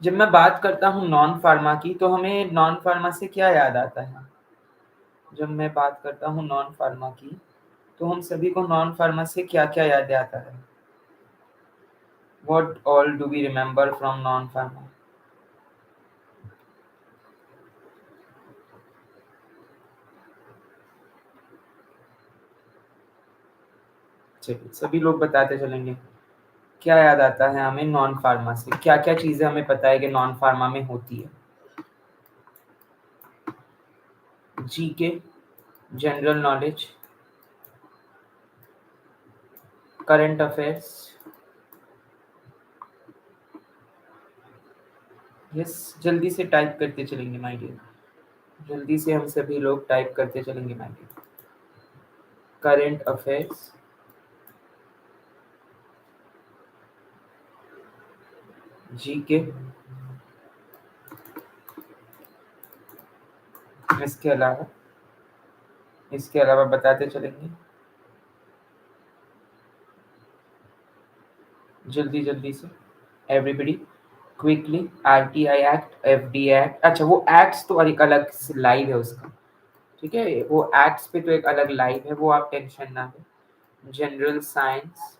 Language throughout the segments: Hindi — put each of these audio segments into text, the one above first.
जब मैं बात करता हूँ नॉन फार्मा की, तो हमें नॉन फार्मा से क्या याद आता है? जब मैं बात करता हूँ नॉन फार्मा की, तो हम सभी को नॉन फार्मा से क्या-क्या याद आता है? What all do we remember from non pharma? चलिए, सभी लोग बताते चलेंगे। क्या याद आता है हमें नॉन फार्मा से? क्या-क्या चीज़ें हमें पता है कि नॉन फार्मा में होती है? GK, general knowledge, current affairs. Yes, जल्दी से टाइप करते चलेंगे माय डियर। जल्दी से हम सभी लोग टाइप करते चलेंगे my dear. Current affairs, GK, इसके अलावा बताते चलेंगे जल्दी से। Everybody quickly. RTI act, FD act. अच्छा, वो एक्ट्स तो एक अलग लाइव है उसका, ठीक है? वो एक्ट्स पे तो एक अलग लाइव है, वो आप टेंशन ना लें। General science,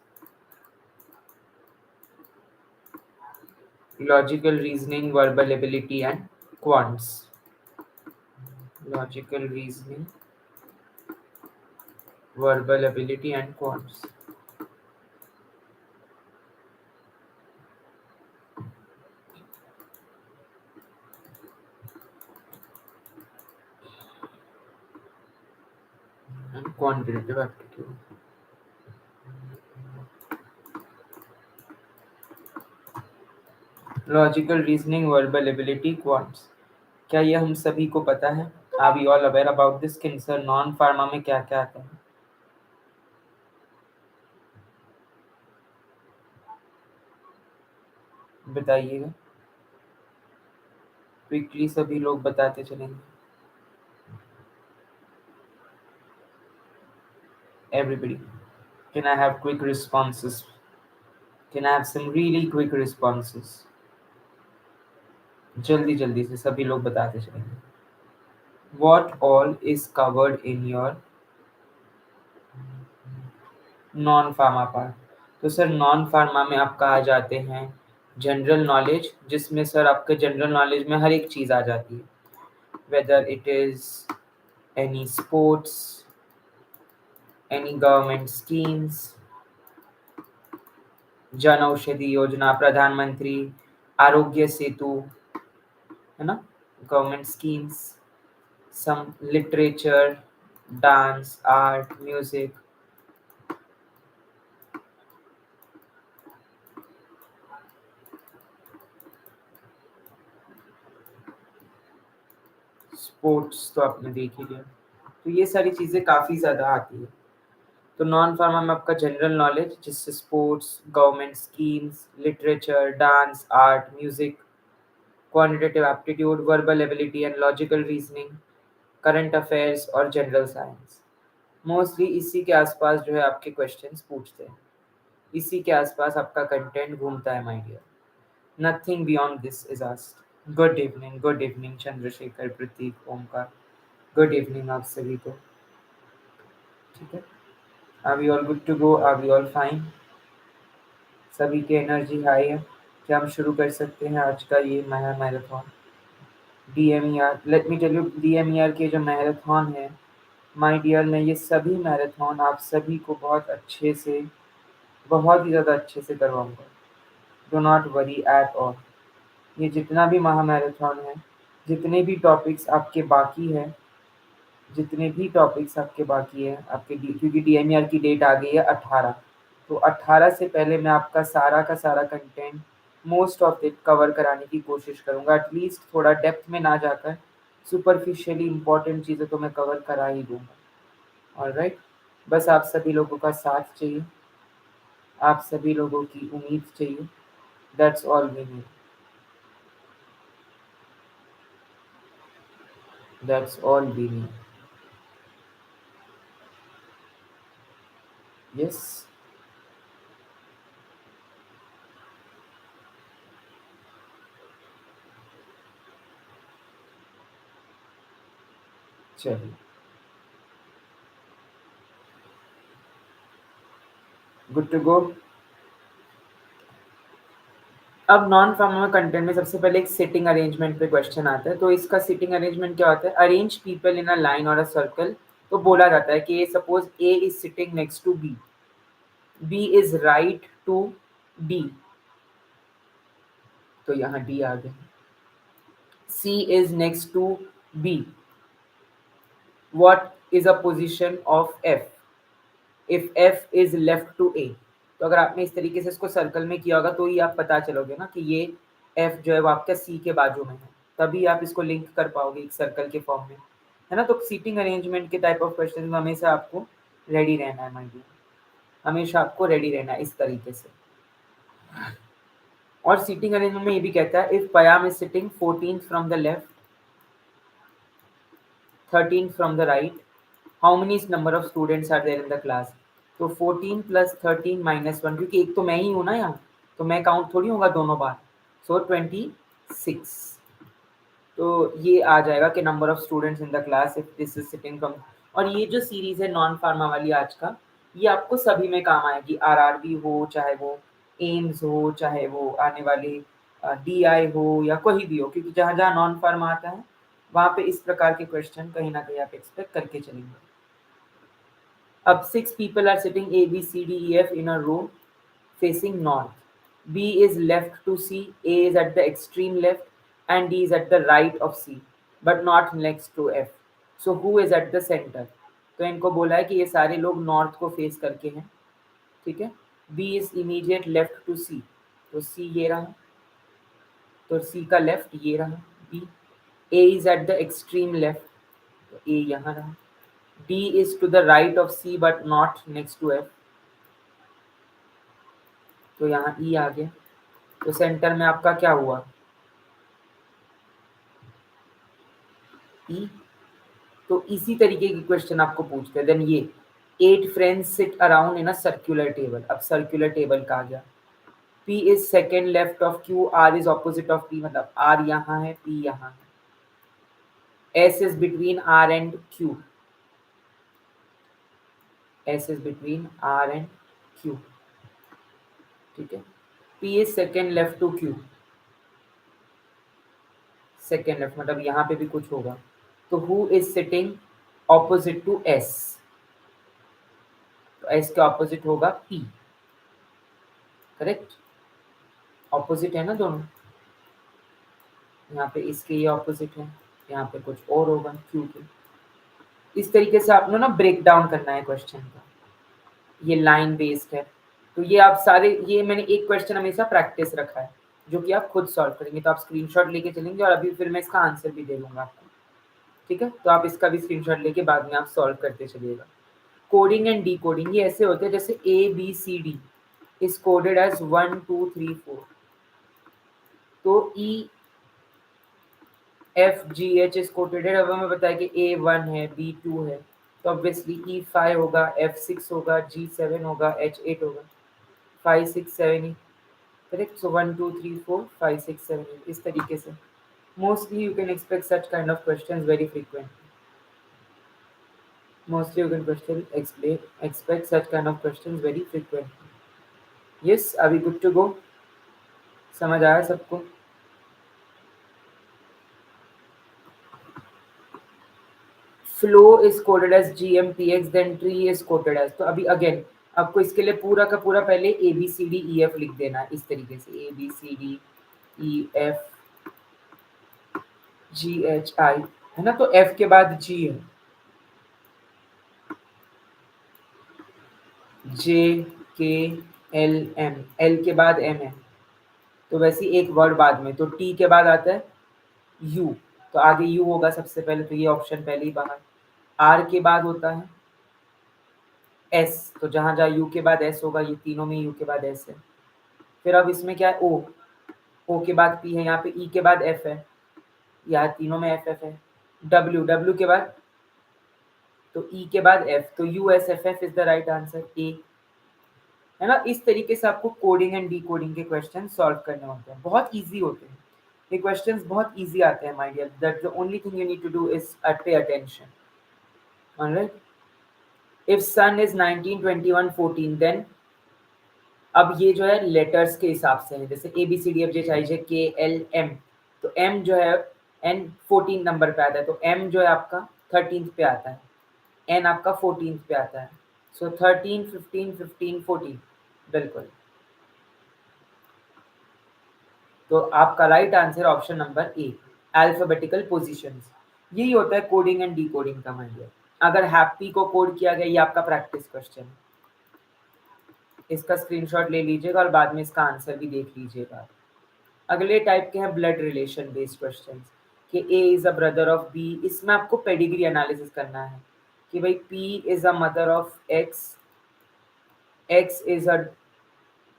logical reasoning, verbal ability and quants. Logical reasoning, verbal ability and quants. And quantitative aptitude. Logical reasoning, verbal ability, quants. क्या ये हम सभी को पता है? Are we all aware about this कि सर नॉन फार्मा में क्या-क्या आता है? बताइएगा। क्विकली सभी लोग बताते चलेंगे। Everybody, can I have quick responses? Can I have some really quick responses? जल्दी से सभी लोग बताते चलेंगे। What all is covered in your non pharma part? तो सर नॉन फार्मा में आपका आ जाते हैं जनरल नॉलेज, जिसमें सर आपके जनरल नॉलेज में हर एक चीज़ आ जाती है, whether it is any sports, any government schemes, Jan Aushadhi Yojana, Pradhanmantri Arogya Setu, है ना? Government schemes, some literature, dance, art, music. Sports तो आपने देख ही लिया। तो ये सारी चीज़ें काफ़ी ज़्यादा आती है। तो नॉन फार्मा में आपका जनरल नॉलेज, जिससे sports, government schemes, literature, dance, art, music, quantitative aptitude, verbal ability and logical reasoning, current affairs और जनरल साइंस। मोस्टली इसी के आसपास जो है आपके क्वेश्चंस पूछते हैं। इसी के आसपास आपका कंटेंट घूमता है my dear. Nothing beyond this is asked. Good evening Chandrashekhar, Prateek, Omkar. Good evening आप सभी को। ठीक है, are we all good to go? Are we all fine? सभी की एनर्जी हाई है? क्या हम शुरू कर सकते हैं आज का ये महा marathon? DMER, let me tell you, DMER के जो मैराथन है माय डियर, मैं ये सभी मैराथन आप सभी को बहुत ही ज़्यादा अच्छे से करवाऊंगा। Do not worry at all. ये जितना भी महा मैराथन है, जितने भी टॉपिक्स आपके बाकी है, आपके क्योंकि डीएमईआर की डेट आ गई है 18, तो 18 से पहले मैं आपका सारा का सारा content, most of it cover कराने की कोशिश करूँगा। एटलीस्ट थोड़ा डेप्थ में ना जाकर सुपरफिशियली इंपॉर्टेंट चीज़ें तो मैं कवर करा ही दूंगा। ऑलराइट, बस आप सभी लोगों का साथ चाहिए, आप सभी लोगों की उम्मीद चाहिए। That's all we need. That's all we need. Yes, चलिए, गुड टू गो। अब नॉन फॉर्मल कंटेंट में सबसे पहले एक सिटिंग अरेंजमेंट पे क्वेश्चन आता है। तो इसका सिटिंग अरेंजमेंट क्या होता है? Arrange people in a line और अ सर्कल। तो बोला जाता है कि suppose A is sitting next to B, B is right to D, तो यहाँ डी आ गया। C is next to B, what is a position of F if F is left to A. तो अगर आपने इस तरीके से इसको सर्कल में किया होगा तो ही आप पता चलोगे ना कि ये एफ जो है वो आपका सी के बाजू में है, तभी आप इसको लिंक कर पाओगे एक सर्कल के फॉर्म में, है ना। तो सीटिंग अरेंजमेंट के टाइप ऑफ क्वेश्चन में हमेशा आपको रेडी रहना है माय डियर, हमेशा आपको रेडी रहना है इस तरीके से। और सीटिंग अरेंजमेंट में ये भी कहता है if Payam is sitting 14 from the left 13 from the right, how many number of students are there in the class. तो 14 प्लस 13 माइनस 1, क्योंकि एक तो मैं ही हूँ ना यहाँ, तो मैं काउंट थोड़ी होगा दोनों बार। सो 26। तो ये आ जाएगा कि number of students in the class if this is sitting from. और ये जो सीरीज है नॉन फार्मा वाली आज का, ये आपको सभी में काम आएगी। आरआरबी हो, चाहे वो एम्स हो, चाहे वो आने वाले डीआई हो या कोई भी हो, क्योंकि जहाँ जहाँ नॉन फार्मा आता है वहाँ पे इस प्रकार के क्वेश्चन कहीं ना कहीं आप एक्सपेक्ट करके चलेंगे। अब 6 people are sitting A, B, C, D, E, F in a row facing north. B is left to C, A is at the extreme left, and D is at the right of C, but not next to F. So who is at the center? तो इनको बोला है कि ये सारे लोग नॉर्थ को फेस करके हैं, ठीक है। B is immediate left to C, तो C ये रहा, तो C का लेफ्ट ये रहा B. A is at the extreme left, तो A यहाँ रहा। D is to the right of C but not next to F, तो यहाँ E आ गया। तो सेंटर में आपका क्या हुआ? E। तो इसी तरीके की क्वेश्चन आपको पूछते हैं। देन ये 8 friends sit around in a circular table. अब सर्कुलर टेबल का आ गया। P is second left of Q, R is opposite of P, मतलब R यहाँ है, P यहाँ है। S is between R and Q, S is between R and Q, ठीक है। P is second left to Q, second left मतलब यहाँ पे भी कुछ होगा। तो who is sitting opposite to S, तो S के ऑपोजिट होगा P, करेक्ट। ऑपोजिट है ना दोनों, यहाँ पे इसके ये ऑपोजिट है, यहाँ पे कुछ और होगा क्यू के। इस तरीके से आपने ना ब्रेक डाउन करना है क्वेश्चन का। ये लाइन बेस्ड है, तो ये आप सारे, ये मैंने एक क्वेश्चन हमेशा प्रैक्टिस रखा है जो कि आप खुद सॉल्व करेंगे। तो आप स्क्रीनशॉट लेके चलेंगे और अभी फिर मैं इसका आंसर भी दे दूंगा आपको, ठीक है। तो आप इसका भी स्क्रीनशॉट लेके बाद में आप सॉल्व करते चलिएगा। कोडिंग एंड डी कोडिंग, ये ऐसे होते हैं जैसे ABCD इज कोडेड एज 1 2 3 4, तो EFGH इज कोटेड है। अब हमें बताया कि A1 है, B2 है, तो ऑब्वियसली E5 होगा, F6 होगा, G7 होगा, H8 होगा, 5 6 7 8, करेक्ट। सो 1 2 3 4 5 6 7 8 इस तरीके से। Mostly you can expect such kind of questions very frequent, mostly you can question expect such kind of questions very frequent. Yes, अभी गुड टू गो, समझ आया सबको? Flow is coded as GMPX, then tree is coded as, तो अभी अगेन आपको इसके लिए पूरा का पूरा पहले ABCDEF लिख देना है इस तरीके से, ABCDEFGHI, है ना। तो F के बाद G है, JKLM, L के बाद M है, तो वैसे एक वर्ड बाद में। तो T के बाद आता है U, तो आगे U होगा सबसे पहले, तो ये ऑप्शन पहले ही बाहर। R के बाद होता है S, तो जहां जहां U के बाद S होगा, ये तीनों में U के बाद S है। फिर अब इसमें क्या है, O के बाद P है, यहाँ पे E के बाद F है, यहाँ तीनों में FF है। W के बाद, तो E के बाद F, तो USFF is the right answer, A, है ना। इस तरीके से आपको कोडिंग एंड डी कोडिंग के क्वेश्चन सॉल्व करने होते हैं, बहुत ईजी होते हैं ये क्वेश्चंस, बहुत ईजी आते हैं my dear. That the only thing you need to do is pay attention. Alright. If son is 1921 14 then, अब ये जो है लेटर्स के हिसाब से है, जैसे A B C D F G H I J K L M, तो एम जो है एन 14 नंबर पे आता है, तो एम जो है आपका 13th पे आता है, एन आपका 14th पे आता है। सो 13 15 15 14, बिल्कुल। तो आपका right answer option number A, alphabetical positions. यही होता है कोडिंग एंड डिकोडिंग का माइंड। अगर हैप्पी को कोड किया गया, ये आपका प्रैक्टिस क्वेश्चन है, इसका स्क्रीनशॉट ले लीजिएगा और बाद में इसका आंसर भी देख लीजिएगा। अगले टाइप के हैं ब्लड रिलेशन बेस्ड क्वेश्चन, कि A is a brother of B, इसमें आपको पेडिग्री एनालिसिस करना है कि भाई P is a mother of X, X is a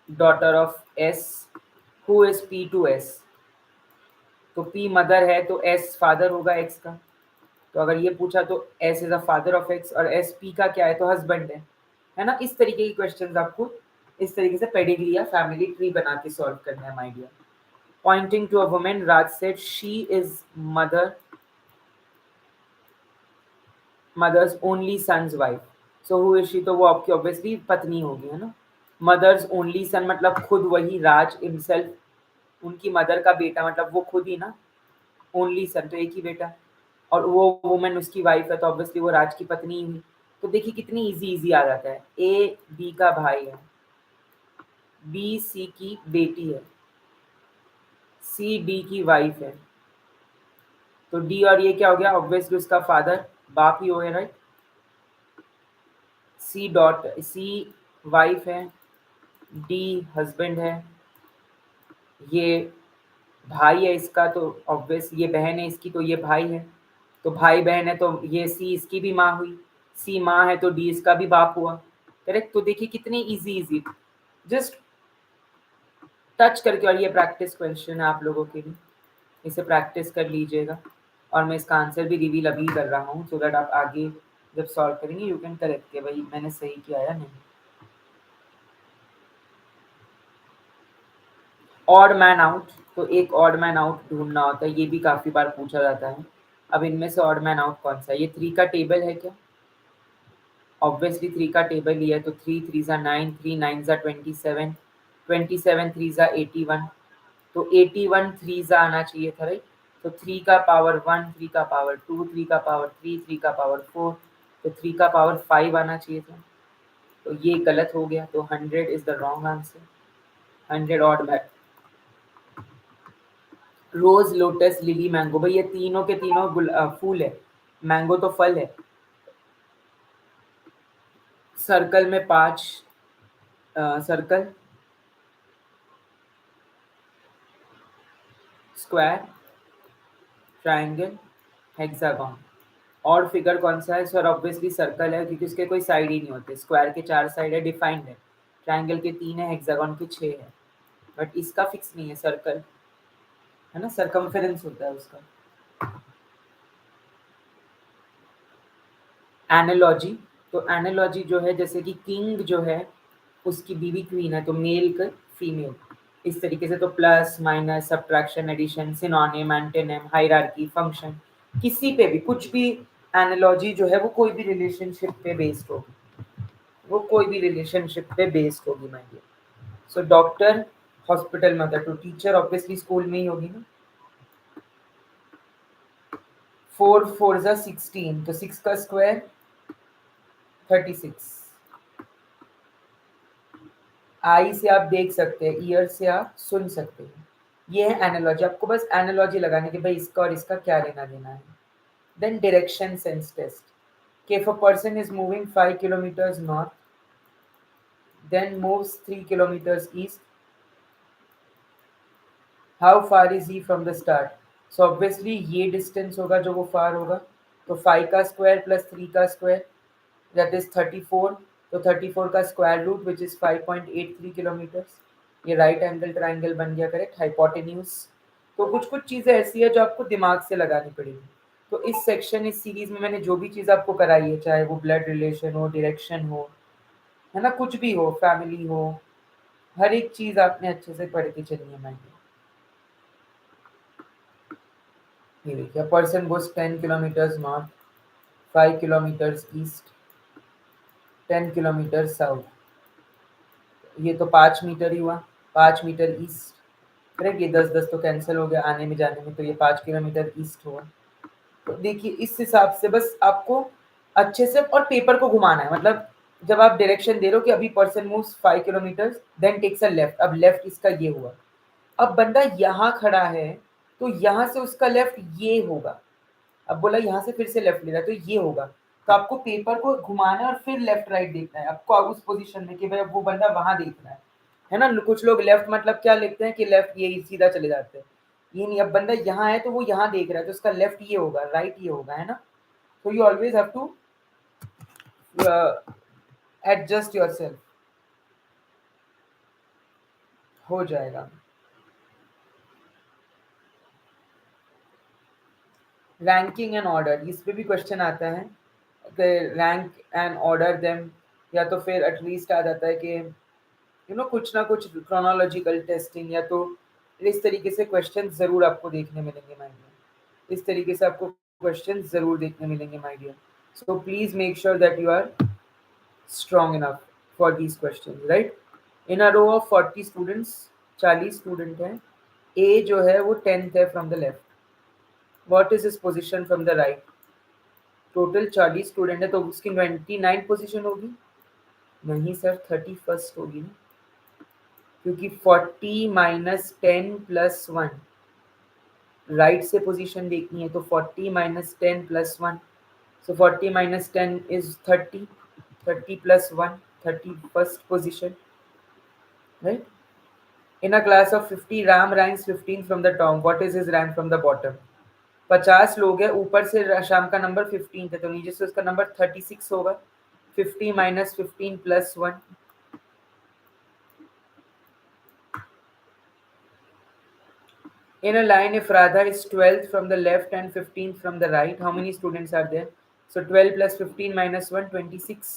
daughter of S, who is P to S. तो पी मदर है तो एस फादर होगा एक्स का, तो अगर ये पूछा तो S is a father of x, और एस पी का क्या है तो हस्बैंड है ना। इस तरीके की क्वेश्चंस आपको इस तरीके से पेडिग्री या फैमिली ट्री बना के सॉल्व करना है my dear. Pointing to a woman, Raj said she is mother, mother's only son's wife. So who is she, तो वो आपकी ऑब्वियसली पत्नी होगी, है ना। मदर्स ओनली सन मतलब खुद वही राज हिमसेल्फ, उनकी मदर का बेटा मतलब वो खुद ही ना, ओनली सन तो एक ही बेटा, और वो वुमन उसकी वाइफ है तो ऑब्वियसली वो राज की पत्नी ही हुई। तो देखिए कितनी इजी इजी आ जाता है। ए बी का भाई है, बी सी की बेटी है, सी डी की वाइफ है, तो डी और ये क्या हो गया, ऑब्वियसली उसका फादर बाप ही हो गया, right. C dot C wife है, डी हस्बैंड है, ये भाई है इसका, तो ऑब्वियस ये बहन है इसकी तो ये भाई है, तो भाई बहन है तो ये सी इसकी भी माँ हुई, सी माँ है तो डी इसका भी बाप हुआ, करेक्ट। तो देखिए कितनी इजी इजी, जस्ट टच करके, और ये प्रैक्टिस क्वेश्चन है आप लोगों के लिए, इसे प्रैक्टिस कर लीजिएगा। और मैं इसका आंसर भी रिवील अभी कर रहा हूँ, सो दैट आप आगे जब सॉल्व करेंगे यू कैन करेक्ट के भाई मैंने सही किया या नहीं। ऑड मैन आउट, तो एक ऑड मैन आउट ढूंढना होता है, ये भी काफी बार पूछा जाता है। अब इनमें से ऑड मैन आउट कौन सा है, ये 3 का टेबल है क्या, ऑब्वियसली 3 का टेबल ही है, तो 3 3 जा 9, 3 9 जा 27, 27 3 जा 81, तो 81 3 जा आना चाहिए था, राइट। तो 3 का पावर 1, 3 का पावर 2, 3 का पावर 3, 3 का पावर 4, तो 3 का पावर 5 आना चाहिए था, तो ये गलत हो गया, तो 100 is the wrong answer. 100 odd man. Rose lotus lily mango, भाई ये तीनों के तीनों फूल है, मैंगो तो फल है। सर्कल में 5 सर्कल, स्क्वायर, ट्राइंगल, हेक्सागन। और फिगर कौन सा है सर, ऑब्वियसली सर्कल है क्योंकि उसके कोई साइड ही नहीं होते, स्क्वायर के 4 साइड है, डिफाइंड है, ट्राइंगल के 3 है, हेक्सागन के 6 है, बट इसका फिक्स नहीं है सर्कल, है ना, सरकमफेरेंस होता है उसका। एनालॉजी, तो एनालॉजी जो है जैसे कि किंग जो है उसकी बीवी क्वीन है, तो मेल का फीमेल, इस तरीके से। तो plus minus subtraction addition synonym antonym hierarchy function, किसी पे भी कुछ भी एनालॉजी जो है वो कोई भी रिलेशनशिप पे बेस्ड होगी, वो कोई भी रिलेशनशिप पे बेस्ड होगी my dear. So doctor hospital में होता है, तो टीचर ऑब्वियसली स्कूल में ही होगी ना। 4 4 जा 16, तो 6 का स्क्वायर 36। आई से आप देख सकते हैं, ईयर से आप सुन सकते हैं, ये है एनालॉजी। आपको बस एनालॉजी लगाने के भाई इसका और इसका क्या लेना देना है। देन डायरेक्शन सेंस टेस्ट, कि if a person is moving 5 kilometers north then moves 3 kilometers east, how far is he from the start। so obviously ये distance होगा जो वो far होगा, तो 5 का स्क्वायर प्लस 3 का स्क्वायर that is 34, तो 34 का square root which is 5.83 kilometres, ये राइट एंगल ट्राइंगल बन गया, करेक्ट, हाइपोटेन्यूज। तो कुछ कुछ चीजें ऐसी है जो आपको दिमाग से लगानी पड़ेगी। तो इस सेक्शन इस सीरीज में मैंने जो भी चीज आपको कराई है, चाहे वो ब्लड रिलेशन हो, डायरेक्शन हो, है ना, कुछ भी हो, फैमिली हो, हर एक चीज आपने अच्छे से पढ़ के चलनी है माइंड। ये देखिए पर्सन गोस 10 kilometres north, 5 kilometre east, 10 kilometre south, ये तो 5 मीटर ही हुआ, 5 मीटर ईस्ट, करेक्ट। ये 10 10 तो कैंसिल हो गया आने में जाने में, तो ये 5 किलोमीटर ईस्ट हुआ। तो देखिए इस हिसाब से बस आपको अच्छे से और पेपर को घुमाना है, मतलब जब आप डायरेक्शन दे रहे हो कि अभी person moves 5 kilometre then takes a left, अब लेफ्ट इसका ये हुआ, अब बंदा यहाँ खड़ा है तो यहाँ से उसका लेफ्ट ये होगा, अब बोला यहाँ से फिर से लेफ्ट ले रहा है तो ये होगा, तो आपको पेपर को घुमाना है और फिर लेफ्ट राइट देखना है आपको उस पोजीशन में कि भाई अब वो बंदा वहां देख रहा है ना। कुछ लोग लेफ्ट मतलब क्या लिखते हैं कि लेफ्ट ये सीधा चले जाते हैं, ये नहीं, अब बंदा यहाँ है तो वो यहाँ देख रहा है तो उसका लेफ्ट ये होगा, राइट ये होगा, है ना। तो you always have to adjust yourself, हो जाएगा। रैंकिंग एंड ऑर्डर, इस पे भी क्वेश्चन आता है कि रैंक एंड ऑर्डर देम, या तो फिर एटलीस्ट आ जाता है कि कुछ ना कुछ क्रोनोलॉजिकल टेस्टिंग, या तो इस तरीके से क्वेश्चन जरूर आपको देखने मिलेंगे माय डियर, इस तरीके से आपको क्वेश्चन जरूर देखने मिलेंगे my dear. So please make sure that you are strong enough for these question, right. In a row of 40 students, 40 student हैं, ए जो है वो 10th है from the left, what is his position from the right. Total 40 student है तो उसकी 29 पोजीशन होगी, नहीं सर 31st होगी ना, क्योंकि 40 - 10 + 1, राइट से पोजीशन देखनी है तो 40 - 10 + 1, सो 40 - 10 is 30, 30 + 1, 31st position, right. In a class of 50 Ram ranks 15 from the top, what is his rank from the bottom. 50 लोग हैं, ऊपर से शाम का नंबर 15 है तो नीचे से उसका नंबर 36 होगा, 50 - 15 + 1, in a line if Radha is 12th from the left and 15th from the right, how many students are there? So 12 + 15 - 1, 26।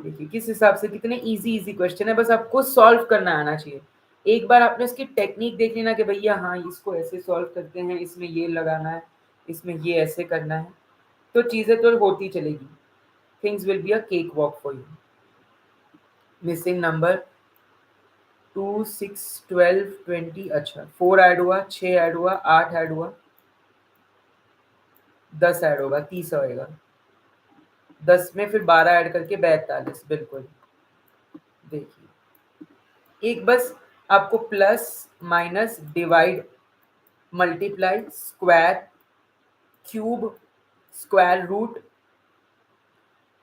देखिए किस हिसाब से, कितने इजी क्वेश्चन है, बस आपको सॉल्व करना आना चाहिए। एक बार आपने उसकी टेक्निक देख लेना कि भैया हाँ इसको ऐसे सॉल्व करते हैं, इसमें ये लगाना है, इसमें ये ऐसे करना है, तो चीजें तो होती चलेगी, things will be a cake walk for you. Missing number 2 6 12 20, अच्छा 4 ऐड हुआ, 6 ऐड हुआ, 8 ऐड हुआ, 10 ऐड होगा, 30 होएगा, 10 में फिर 12 ऐड करके 42, बिल्कुल। देखिए एक बस आपको plus minus divide multiply square cube square root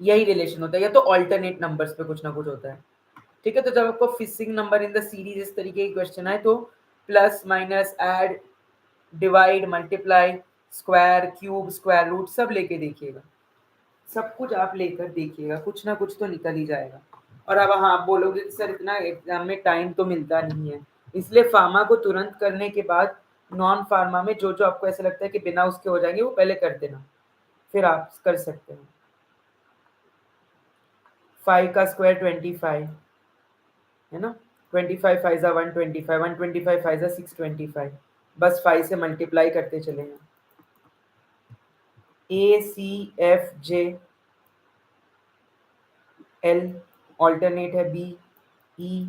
यही रिलेशन होता है, या तो ऑल्टरनेट नंबर्स पे कुछ ना कुछ होता है, ठीक है। तो जब आपको fixing number in the series इस तरीके की क्वेश्चन है तो plus minus add divide multiply square cube square root सब लेके देखिएगा, सब कुछ आप लेकर देखिएगा, कुछ ना कुछ तो निकल ही जाएगा। और अब हाँ आप बोलोगे कि सर इतना एग्जाम में टाइम तो मिलता नहीं है, इसलिए फार्मा को तुरंत करने के बाद नॉन फार्मा में जो जो आपको ऐसा लगता है कि बिना उसके हो जाएंगे वो पहले कर देना, फिर आप कर सकते हैं। 5 का स्क्वायर 25 है ना, 25 5 125, 125 5 625, बस 5 से मल्टीप्लाई करते चलेंगे। A C F J L, alternate है बी ई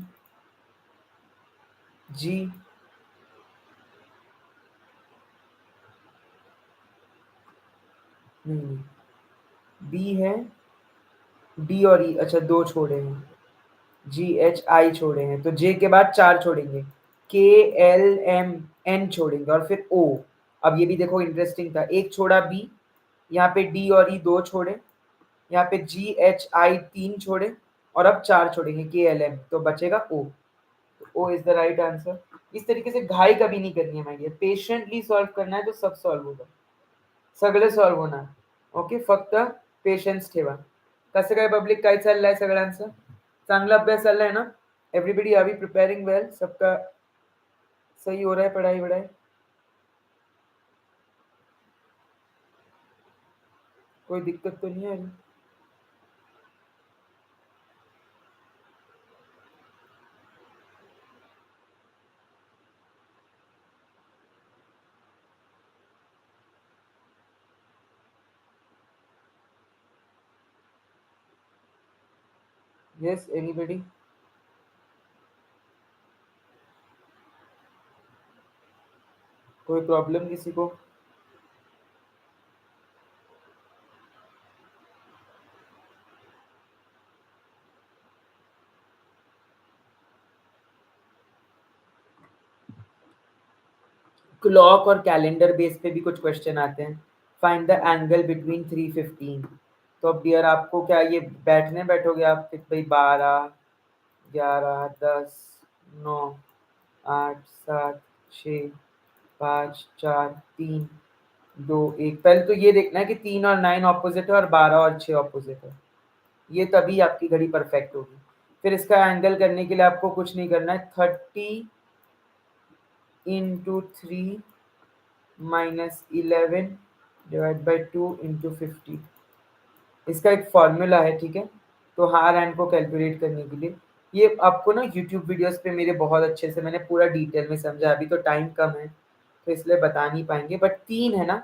जी, नहीं बी है, डी और ई, अच्छा दो छोड़े हैं, जी एच आई छोड़े हैं, तो जे के बाद 4 छोड़ेंगे, के एल एम एन छोड़ेंगे और फिर ओ। अब ये भी देखो इंटरेस्टिंग था, एक छोड़ा बी, यहाँ पे डी और ई 2 छोड़े, यहाँ पे जी एच आई 3 छोड़े, और अब 4 छोड़ेंगे के एल एम, तो बचेगा O, O is the right answer. इस तरीके से घाई कभी नहीं करनी है माय डियर, पेशेंटली सॉल्व करना है तो सब सॉल्व होगा, सगळे सॉल्व होणार, ओके, फक्त पेशन्स ठेवा। कसं काय पब्लिक, काय चाललंय सगळ्यांचं, चांगला अभ्यास चाललाय ना, everybody are we preparing well, सबका सही हो रहा है पढ़ाई वढ़ाई, कोई दिक्कत तो नहीं है अभी? Yes anybody? कोई प्रॉब्लम किसी को? क्लॉक और कैलेंडर बेस पे भी कुछ क्वेश्चन आते हैं। Find the angle between 3:15। तो अब डियर आपको क्या ये बैठने बैठोगे आप कि भाई 12, 11, 10, 9, 8, 7, 6, 5, 4, 3, 2, 1। पहले तो ये देखना है कि 3 और 9 ऑपोजिट है और 12 और 6 ऑपोजिट है। ये तभी आपकी घड़ी परफेक्ट होगी। फिर इसका एंगल करने के लिए आपको कुछ नहीं करना है। 30 × 3 - 11 / 2 × 50। इसका एक फॉर्मूला है, ठीक है। तो हार एंड को कैलकुलेट करने के लिए ये आपको ना यूट्यूब वीडियोस पे मेरे बहुत अच्छे से मैंने पूरा डिटेल में समझा। अभी तो टाइम कम है तो इसलिए बता नहीं पाएंगे, बट 3 है ना,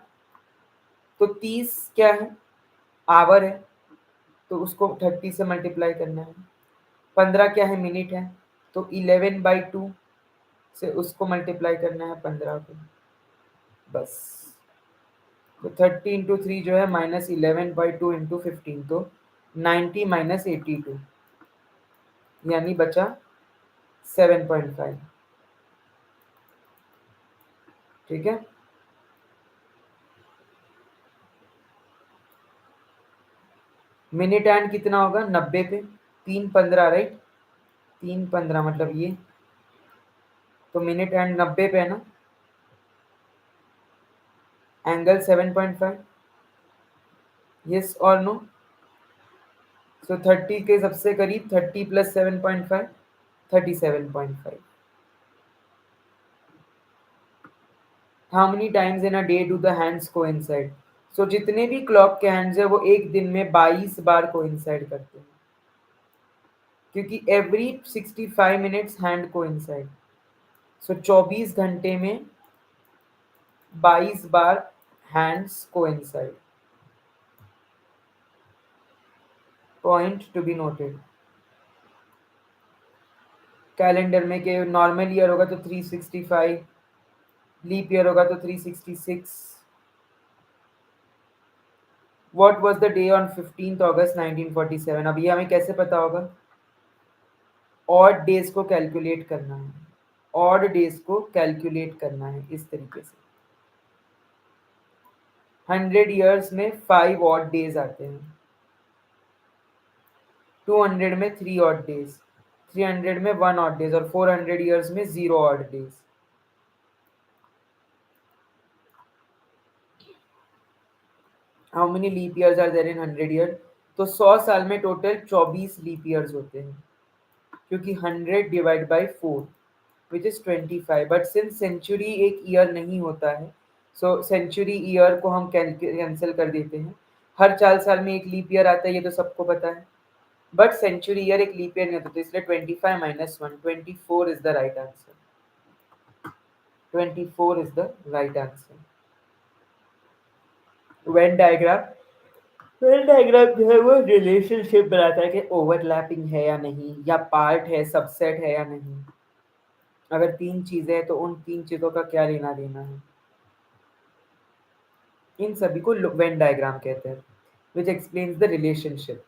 तो 30 क्या है, आवर है, तो उसको 30 से मल्टीप्लाई करना है। 15 क्या है, मिनट है, तो 11/2 से उसको मल्टीप्लाई करना है 15 को, बस। तो 30 × 3 जो है -11/2 × 15, तो 90 - 82, यानी बचा 7.5। ठीक है। मिनट एंड कितना होगा 90 पे, 3:15, राइट। 3:15 मतलब ये, तो मिनट एंड 90 पे है ना, एंगल 7.5। यस और नो? सो 30 के सबसे करीब 30 + 7.5, 37.5। How many times in a day do the hands coincide? So जितने भी क्लॉक के हैंड्स है वो एक दिन में 22 बार कोइंसाइड करते हैं, क्योंकि every 65 minutes hand coincide. So 24 घंटे में 22 बार hands coincide. Point to be noted. Calendar में के नॉर्मल ईयर होगा तो 365, लीप ईयर होगा तो 366। What was the day on 15 अगस्त 1947? अब ये हमें कैसे पता होगा? ऑड डेज को कैलकुलेट करना है, ऑड डेज को कैलकुलेट करना है इस तरीके से। 100 ईयर्स में 5 ऑड डेज आते हैं, 200 में 3 ऑड डेज, 300 में 1 ऑड डेज, और 400 ईयर्स में 0 odd days. How many leap years are there in 100 year? तो 100 साल में टोटल 24 लीप ईयर्स होते हैं, क्योंकि 100 / 4 which is 25। But since century एक ईयर नहीं होता है, सो सेंचुरी ईयर को हम कैंसिल कर देते हैं। हर 4 साल में एक लीप ईयर आता है, ये तो सबको पता है, बट सेंचुरी ईयर एक लीप ईयर नहीं होता, तो इसलिए 25 - 1, 24 is the right answer. 24 is the right answer. Venn diagram, Venn diagram जो है वो रिलेशनशिप बनाता है कि ओवरलैपिंग है या नहीं, या पार्ट है, सबसेट है या नहीं। अगर 3 चीजें हैं तो उन 3 चीजों का क्या लेना देना है, इन सभी को वेन डायग्राम कहते हैं, विच एक्सप्लेन्स द रिलेशनशिप।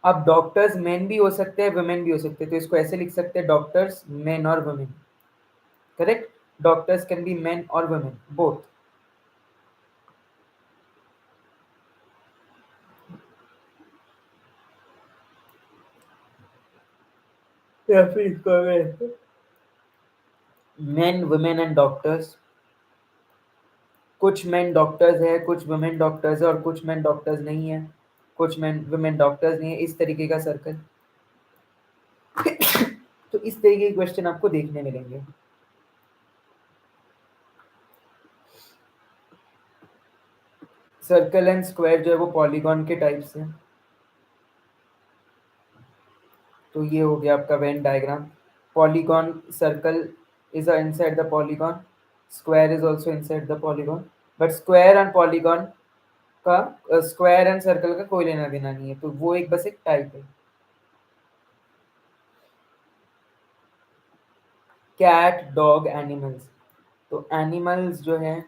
अब डॉक्टर्स मेन भी हो सकते हैं, वुमेन भी हो सकते हैं, तो इसको ऐसे लिख सकते हैं, डॉक्टर्स मेन और women. Correct, doctors can be main और वुमेन बोथ। या फिर इसको मेन वुमेन एंड डॉक्टर्स। कुछ मेन डॉक्टर्स है, कुछ वुमेन डॉक्टर्स है, और कुछ मेन डॉक्टर्स नहीं है, कुछ मेन वुमेन डॉक्टर्स नहीं है, इस तरीके का सर्कल। तो इस तरीके के क्वेश्चन आपको देखने मिलेंगे। सर्कल एंड स्क्वायर जो है वो पॉलीगॉन के टाइप से। तो ये हो गया आपका Venn diagram. Polygon, circle is inside the polygon, square is also inside the polygon, but square and polygon का स्क्वायर एंड सर्कल का कोई लेना देना नहीं है, तो वो एक बस एक टाइप है। कैट डॉग एनिमल्स, तो एनिमल्स जो है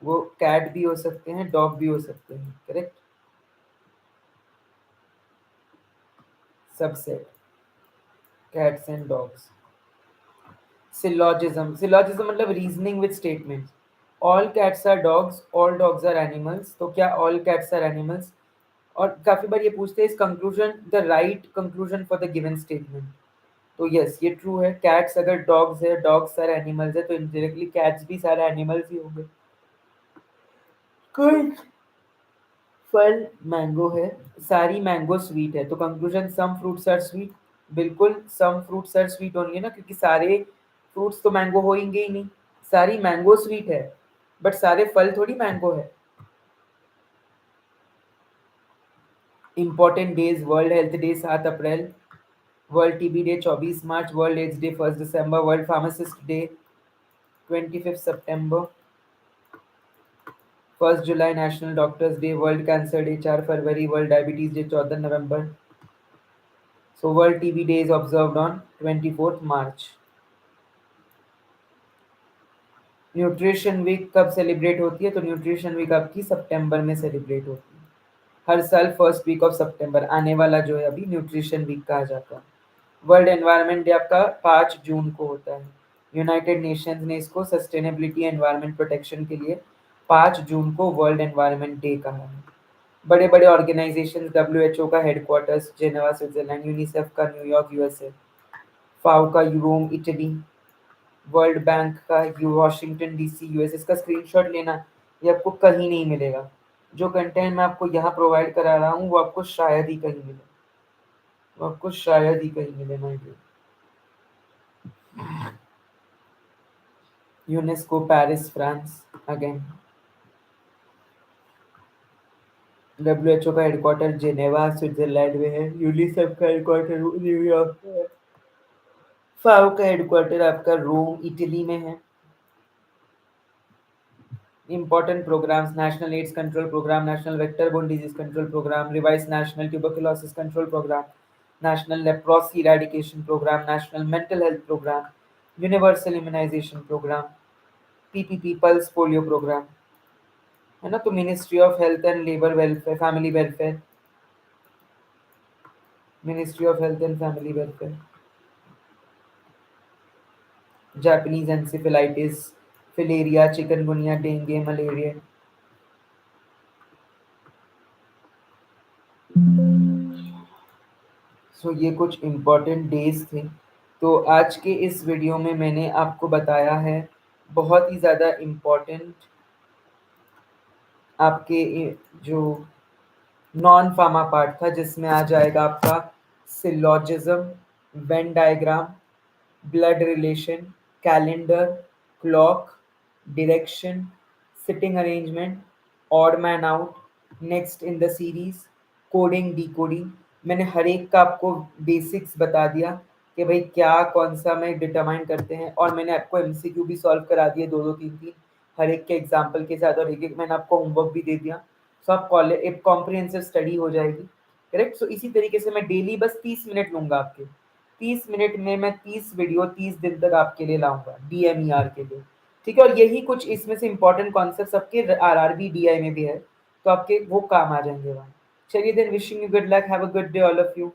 वो कैट भी हो सकते हैं, डॉग भी हो सकते हैं, correct. Subset cats and dogs. Syllogism, syllogism मतलब reasoning with statements. All cats are dogs, all dogs are animals, तो क्या ऑल कैट्स आर एनिमल्स? और काफी बार ये पूछते हैं इस conclusion the right conclusion for the given statement. तो यस ये ट्रू है, कैट्स अगर डॉग्स है, डॉग्स सारे एनिमल्स है, तो इनडायरेक्टली कैट्स भी सारे एनिमल्स ही होंगे। कोई फल मैंगो है, सारी मैंगो स्वीट है, तो conclusion some fruits are sweet. बिल्कुल सम फ्रूट्स आर स्वीट होंगे ना, क्योंकि सारे फ्रूट्स तो मैंगो होंगे ही नहीं। सारी मैंगो स्वीट है, बट सारे फल थोड़ी मैंगो है। Important days, world health day 7 April, world TB day 24 March, world AIDS day 1 December, world pharmacist day 25 September, 1 July national doctors day, world cancer day 4 February, world diabetes day 14 November. So world TB day is observed on 24 March. Nutrition week कब सेलिब्रेट होती है? तो न्यूट्रिशन वीक आपकी सितंबर में सेलिब्रेट होती है, हर साल फर्स्ट वीक ऑफ सितंबर। आने वाला जो है अभी न्यूट्रिशन वीक कहा जाता है। वर्ल्ड एनवायरनमेंट डे आपका 5 जून को होता है। यूनाइटेड नेशंस ने इसको सस्टेनेबिलिटी एनवायरनमेंट प्रोटेक्शन के लिए 5 जून को वर्ल्ड एनवायरनमेंट डे कहा है। बड़े बड़े ऑर्गेनाइजेशन, डब्ल्यू का हेडक्वार्टर्स जेनेवा स्विट्जरलैंड, यूनिसेफ का न्यूयॉर्क यूएसए, फाओ का रोम इटली, वर्ल्ड बैंक का वॉशिंगटन डीसी यूएस। इसका स्क्रीनशॉट लेना, ये आपको कहीं नहीं मिलेगा। जो कंटेंट मैं आपको यहाँ प्रोवाइड करा रहा हूँ वो आपको शायद ही कहीं मिले, वो आपको शायद ही कहीं मिले my dear. UNESCO Paris France, again WHO का हेडक्वार्टर जेनेवा स्विट्जरलैंड में है, यूनिसेफ का हेडक्वार्टर न्यूयॉर्क में है, फाओ का हेडक्वार्टर आपका रोम इटली में है। Important programs: National AIDS Control Program, National Vector-borne Disease Control Program, Revised National Tuberculosis Control Program, National Leprosy Eradication Program, National Mental Health Program, Universal Immunization Program, PPP Pulse Polio Program, है ना। तो ministry of health and labour welfare family welfare, ministry of health and family welfare, Japanese encephalitis, filaria, chikungunya, dengue, malaria. So ये कुछ इम्पोर्टेंट डेज थे। तो आज के इस वीडियो में मैंने आपको बताया है बहुत ही ज़्यादा इम्पोर्टेंट आपके जो नॉन फार्मा पार्ट था, जिसमें आ जाएगा आपका syllogism, Venn diagram, blood relation, calendar, clock, direction, sitting arrangement, odd man out, next in the series, coding decoding. मैंने हर एक का आपको बेसिक्स बता दिया कि भाई क्या कौन सा में डिटरमाइन करते हैं, और मैंने आपको एमसीक्यू भी सॉल्व करा दिए, दो दो तीन तीन हर एक के एग्जाम्पल के साथ, और एक एक मैंने आपको होमवर्क भी दे दिया। सो आप कॉलेज एक कॉम्प्रिहेंसिव स्टडी हो जाएगी, करेक्ट। सो इसी तरीके से मैं डेली बस 30 मिनट लूंगा आपके, 30 मिनट में मैं 30 वीडियो 30 दिन तक आपके लिए लाऊंगा डीएमईआर के लिए, ठीक है। और यही कुछ इसमें से इंपॉर्टेंट कॉन्सेप्ट आपके आरआरबी डीआई में भी है, तो आपके वो काम आ जाएंगे वहाँ। चलिए then, wishing you good luck, have a good day all of you.